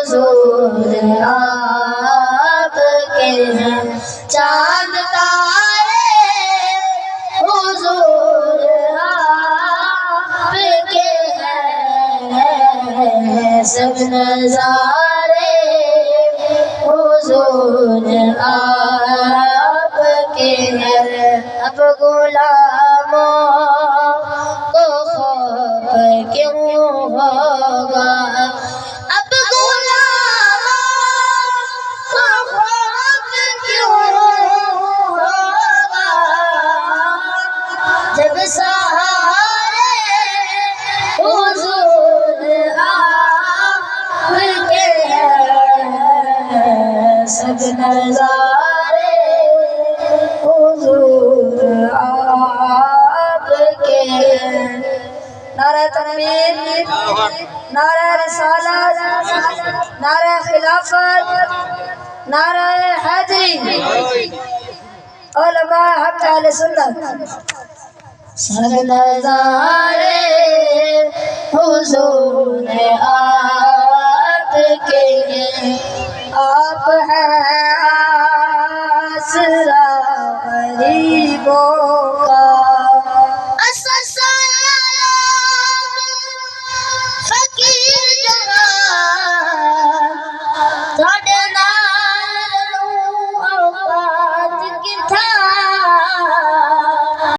حضور آپ کے ہیں، چاند تارے حضور آپ کے ہیں، سب نظارے حضور آپ کے ہیں۔ اب غلاموں کو خوف کیوں ہوگا، اب غلاموں کو خوف کیوں ہوگا، جب سہارے حضور آپ کے ہیں، سب نظارے حضور آپ کے ہیں۔ نعرہ تکبیر، نعرہ رسالت، نعرہ خلافت، نعرہ حیدری، علماء حق اہل سنت، سب نظارے حضور آپ کے ہیں، آپ ہیں